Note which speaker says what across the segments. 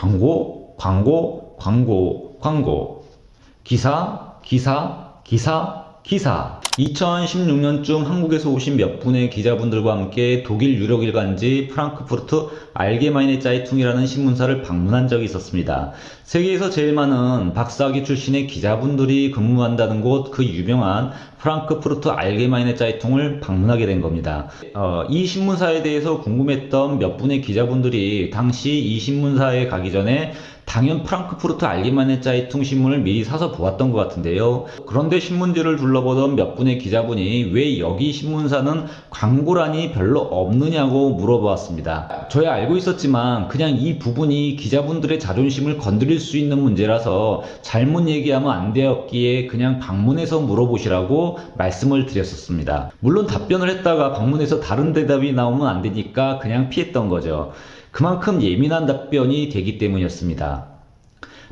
Speaker 1: 광고, 광고, 광고, 광고. 기사, 기사, 기사, 기사. 2016년쯤 한국에서 오신 몇 분의 기자분들과 함께 독일 유력 일간지 프랑크푸르트 알게마이네 짜이퉁이라는 신문사를 방문한 적이 있었습니다. 세계에서 제일 많은 박사학위 출신의 기자분들이 근무한다는 곳, 그 유명한 프랑크푸르트 알게마이네 짜이퉁을 방문하게 된 겁니다. 이 신문사에 대해서 궁금했던 몇 분의 기자분들이 당시 이 신문사에 가기 전에 당연 프랑크푸르트 알게마이네 짜이퉁 신문을 미리 사서 보았던 것 같은데요. 그런데 신문지를 둘러보던 몇 분의 기자분이 왜 여기 신문사는 광고란이 별로 없느냐고 물어보았습니다. 저야 알고 있었지만 그냥 이 부분이 기자분들의 자존심을 건드릴 수 있는 문제라서 잘못 얘기하면 안 되었기에 그냥 방문해서 물어보시라고 말씀을 드렸었습니다. 물론 답변을 했다가 방문해서 다른 대답이 나오면 안 되니까 그냥 피했던 거죠. 그만큼 예민한 답변이 되기 때문이었습니다.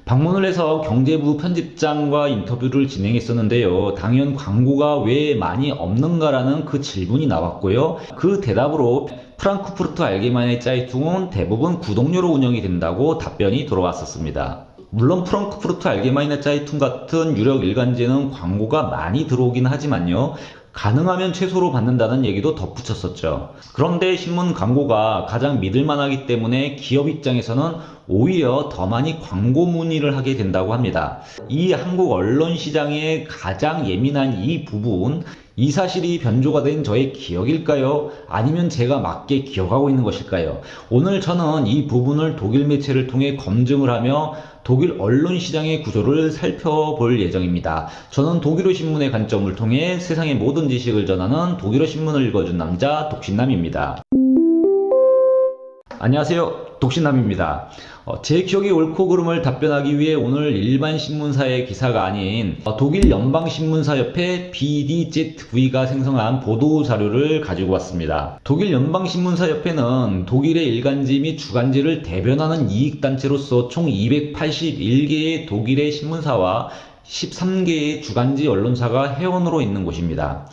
Speaker 1: 방문을 해서 경제부 편집장과 인터뷰를 진행했었는데요. 당연 광고가 왜 많이 없는가라는 그 질문이 나왔고요. 그 대답으로 프랑크푸르트 알게마이네 짜이퉁은 대부분 구독료로 운영이 된다고 답변이 들어왔었습니다. 물론 프랑크푸르트 알게마이네 짜이퉁 같은 유력 일간지에는 광고가 많이 들어오긴 하지만요. 가능하면 최소로 받는다는 얘기도 덧붙였었죠. 그런데 신문 광고가 가장 믿을만하기 때문에 기업 입장에서는 오히려 더 많이 광고 문의를 하게 된다고 합니다. 이 한국 언론 시장의 가장 예민한 이 부분, 이 사실이 변조가 된 저의 기억일까요? 아니면 제가 맞게 기억하고 있는 것일까요? 오늘 저는 이 부분을 독일 매체를 통해 검증을 하며 독일 언론 시장의 구조를 살펴볼 예정입니다. 저는 독일어 신문의 관점을 통해 세상의 모든 지식을 전하는 독일어 신문을 읽어준 남자 독신남입니다. 안녕하세요, 독신남입니다. 제 기억의 옳고 그름을 답변하기 위해 오늘 일반 신문사의 기사가 아닌 독일 연방신문사협회 BDZV가 생성한 보도자료를 가지고 왔습니다. 독일 연방신문사협회는 독일의 일간지 및 주간지를 대변하는 이익단체로서 총 281개의 독일의 신문사와 13개의 주간지 언론사가 회원으로 있는 곳입니다.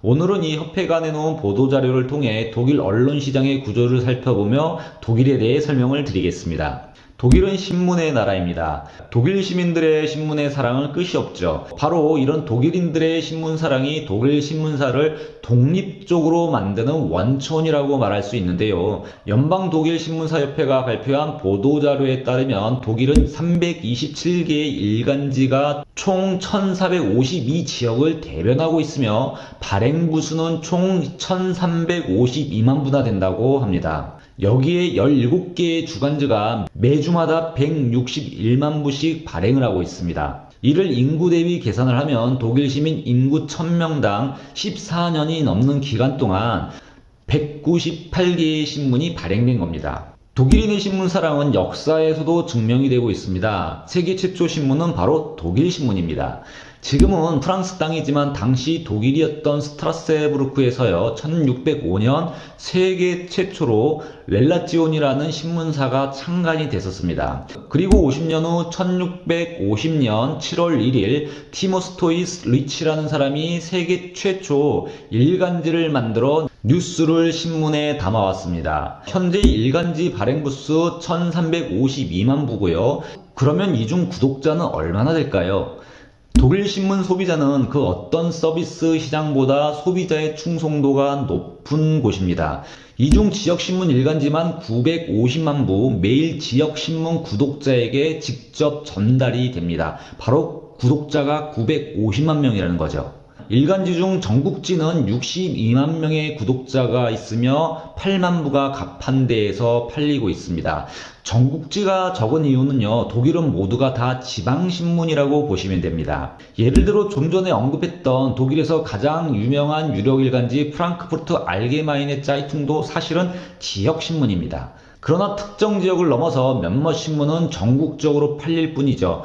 Speaker 1: 오늘은 이 협회가 내놓은 보도자료를 통해 독일 언론 시장의 구조를 살펴보며 독일에 대해 설명을 드리겠습니다. 독일은 신문의 나라입니다. 독일 시민들의 신문의 사랑은 끝이 없죠. 바로 이런 독일인들의 신문 사랑이 독일 신문사를 독립적으로 만드는 원천이라고 말할 수 있는데요. 연방 독일 신문사협회가 발표한 보도자료에 따르면 독일은 327개의 일간지가 총 1452지역을 대변하고 있으며 발행 부수는 총 1352만 부나 된다고 합니다. 여기에 17개의 주간지가 매주마다 161만 부씩 발행을 하고 있습니다. 이를 인구 대비 계산을 하면 독일 시민 인구 1000명당 14년이 넘는 기간 동안 198개의 신문이 발행된 겁니다. 독일인의 신문 사랑은 역사에서도 증명이 되고 있습니다. 세계 최초 신문은 바로 독일 신문입니다. 지금은 프랑스 땅이지만 당시 독일이었던 스트라스부르크에서요 1605년 세계 최초로 렐라지온이라는 신문사가 창간이 됐었습니다. 그리고 50년 후 1650년 7월 1일 티모스토이스 리치라는 사람이 세계 최초 일간지를 만들어 뉴스를 신문에 담아왔습니다. 현재 일간지 발행 부수 1352만 부고요. 그러면 이 중 구독자는 얼마나 될까요? 독일 신문 소비자는 그 어떤 서비스 시장보다 소비자의 충성도가 높은 곳입니다. 이 중 지역신문 일간지만 950만 부 매일 지역신문 구독자에게 직접 전달이 됩니다. 바로 구독자가 950만 명이라는 거죠. 일간지 중 전국지는 62만 명의 구독자가 있으며 8만 부가 가판대에서 팔리고 있습니다. 전국지가 적은 이유는요, 독일은 모두가 다 지방신문이라고 보시면 됩니다. 예를 들어 좀 전에 언급했던 독일에서 가장 유명한 유력 일간지 프랑크푸르트 알게마이네 짜이퉁도 사실은 지역신문입니다. 그러나 특정 지역을 넘어서 몇몇 신문은 전국적으로 팔릴 뿐이죠.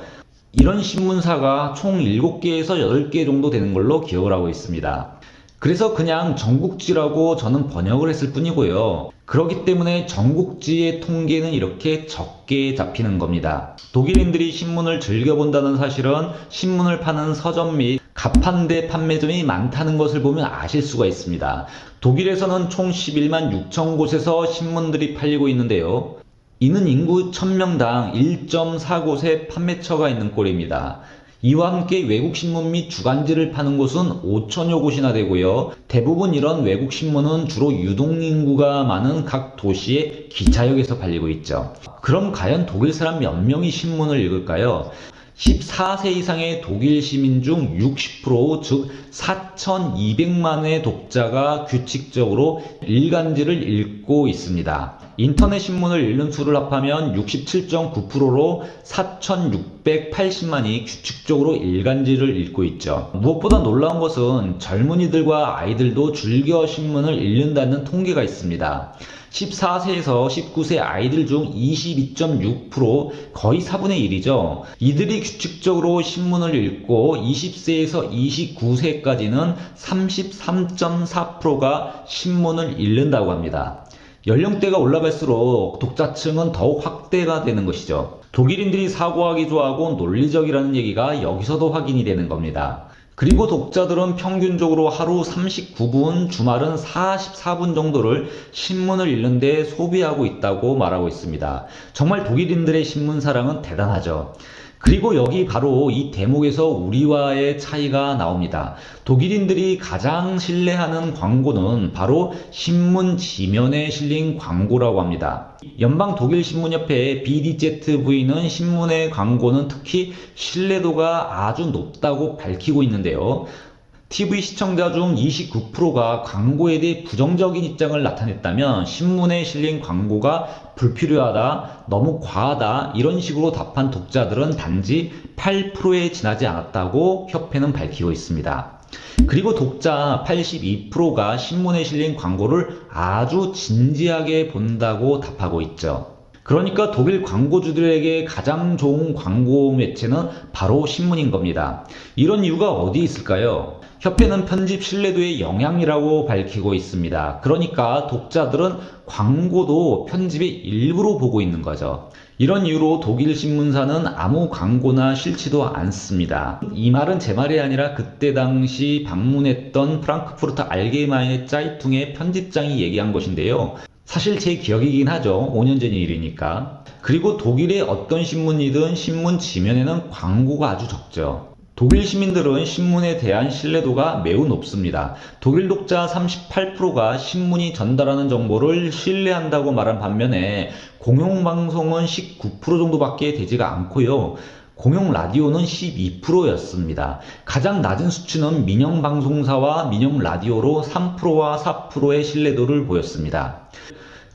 Speaker 1: 이런 신문사가 총 7개에서 8개 정도 되는 걸로 기억을 하고 있습니다. 그래서 그냥 전국지라고 저는 번역을 했을 뿐이고요. 그렇기 때문에 전국지의 통계는 이렇게 적게 잡히는 겁니다. 독일인들이 신문을 즐겨본다는 사실은 신문을 파는 서점 및 가판대 판매점이 많다는 것을 보면 아실 수가 있습니다. 독일에서는 총 11만 6천 곳에서 신문들이 팔리고 있는데요. 이는 인구 1000명당 1.4곳의 판매처가 있는 꼴입니다. 이와 함께 외국 신문 및 주간지를 파는 곳은 5천여 곳이나 되고요. 대부분 이런 외국 신문은 주로 유동인구가 많은 각 도시의 기차역에서 팔리고 있죠. 그럼 과연 독일 사람 몇 명이 신문을 읽을까요? 14세 이상의 독일 시민 중 60%, 즉 4,200만의 독자가 규칙적으로 일간지를 읽고 있습니다. 인터넷 신문을 읽는 수를 합하면 67.9%로 4,680만이 규칙적으로 일간지를 읽고 있죠. 무엇보다 놀라운 것은 젊은이들과 아이들도 즐겨 신문을 읽는다는 통계가 있습니다. 14세에서 19세 아이들 중 22.6%, 거의 4분의 1이죠. 이들이 규칙적으로 신문을 읽고 20세에서 29세까지는 33.4%가 신문을 읽는다고 합니다. 연령대가 올라갈수록 독자층은 더욱 확대가 되는 것이죠. 독일인들이 사고하기 좋아하고 논리적이라는 얘기가 여기서도 확인이 되는 겁니다. 그리고 독자들은 평균적으로 하루 39분, 주말은 44분 정도를 신문을 읽는데 소비하고 있다고 말하고 있습니다. 정말 독일인들의 신문 사랑은 대단하죠. 그리고 여기 바로 이 대목에서 우리와의 차이가 나옵니다. 독일인들이 가장 신뢰하는 광고는 바로 신문 지면에 실린 광고라고 합니다. 연방 독일 신문협회 BDZV는 신문의 광고는 특히 신뢰도가 아주 높다고 밝히고 있는데요. TV 시청자 중 29%가 광고에 대해 부정적인 입장을 나타냈다면 신문에 실린 광고가 불필요하다, 너무 과하다 이런 식으로 답한 독자들은 단지 8%에 지나지 않았다고 협회는 밝히고 있습니다. 그리고 독자 82%가 신문에 실린 광고를 아주 진지하게 본다고 답하고 있죠. 그러니까 독일 광고주들에게 가장 좋은 광고 매체는 바로 신문인 겁니다. 이런 이유가 어디 있을까요? 협회는 편집 신뢰도의 영향이라고 밝히고 있습니다. 그러니까 독자들은 광고도 편집의 일부로 보고 있는 거죠. 이런 이유로 독일 신문사는 아무 광고나 싫지도 않습니다. 이 말은 제 말이 아니라 그때 당시 방문했던 프랑크푸르트 알게마이네 짜이퉁의 편집장이 얘기한 것인데요. 사실 제 기억이긴 하죠. 5년 전 일이니까. 그리고 독일의 어떤 신문이든 신문 지면에는 광고가 아주 적죠. 독일 시민들은 신문에 대한 신뢰도가 매우 높습니다. 독일 독자 38%가 신문이 전달하는 정보를 신뢰한다고 말한 반면에 공영방송은 19% 정도밖에 되지가 않고요. 공영 라디오는 12%였습니다. 가장 낮은 수치는 민영방송사와 민영라디오로 3%와 4%의 신뢰도를 보였습니다.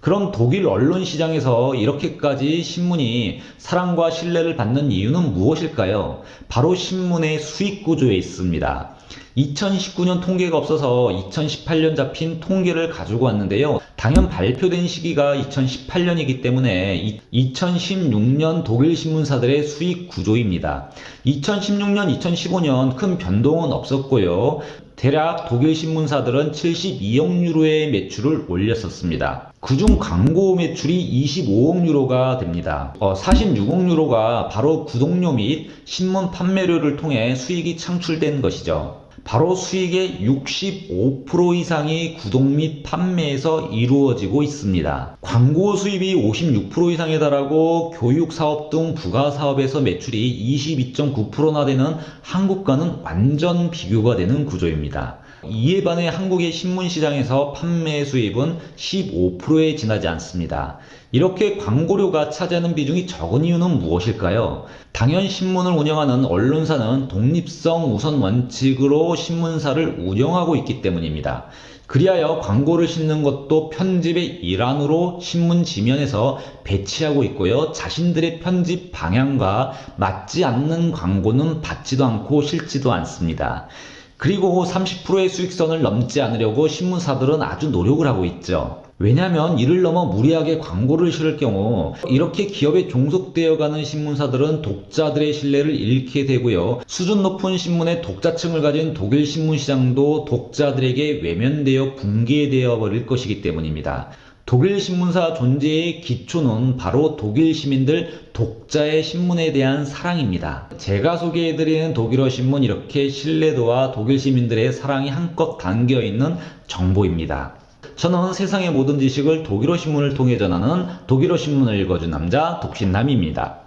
Speaker 1: 그럼 독일 언론 시장에서 이렇게까지 신문이 사랑과 신뢰를 받는 이유는 무엇일까요? 바로 신문의 수익 구조에 있습니다. 2019년 통계가 없어서 2018년 잡힌 통계를 가지고 왔는데요. 당연 발표된 시기가 2018년이기 때문에 2016년 독일 신문사들의 수익 구조입니다. 2016년, 2015년 큰 변동은 없었고요. 대략 독일 신문사들은 72억 유로의 매출을 올렸었습니다. 그중 광고 매출이 25억 유로가 됩니다. 46억 유로가 바로 구독료 및 신문 판매료를 통해 수익이 창출된 것이죠. 바로 수익의 65% 이상이 구독 및 판매에서 이루어지고 있습니다. 광고 수입이 56% 이상에 달하고 교육 사업 등 부가 사업에서 매출이 22.9%나 되는 한국과는 완전 비교가 되는 구조입니다. 이에 반해 한국의 신문 시장에서 판매 수입은 15%에 지나지 않습니다. 이렇게 광고료가 차지하는 비중이 적은 이유는 무엇일까요? 당연 신문을 운영하는 언론사는 독립성 우선 원칙으로 신문사를 운영하고 있기 때문입니다. 그리하여 광고를 싣는 것도 편집의 일환으로 신문 지면에서 배치하고 있고요. 자신들의 편집 방향과 맞지 않는 광고는 받지도 않고 싣지도 않습니다. 그리고 30%의 수익선을 넘지 않으려고 신문사들은 아주 노력을 하고 있죠. 왜냐하면 이를 넘어 무리하게 광고를 실을 경우 이렇게 기업에 종속되어가는 신문사들은 독자들의 신뢰를 잃게 되고요. 수준 높은 신문의 독자층을 가진 독일 신문 시장도 독자들에게 외면되어 붕괴되어 버릴 것이기 때문입니다. 독일 신문사 존재의 기초는 바로 독일 시민들 독자의 신문에 대한 사랑입니다. 제가 소개해드리는 독일어 신문, 이렇게 신뢰도와 독일 시민들의 사랑이 한껏 담겨있는 정보입니다. 저는 세상의 모든 지식을 독일어 신문을 통해 전하는 독일어 신문을 읽어준 남자 독신남입니다.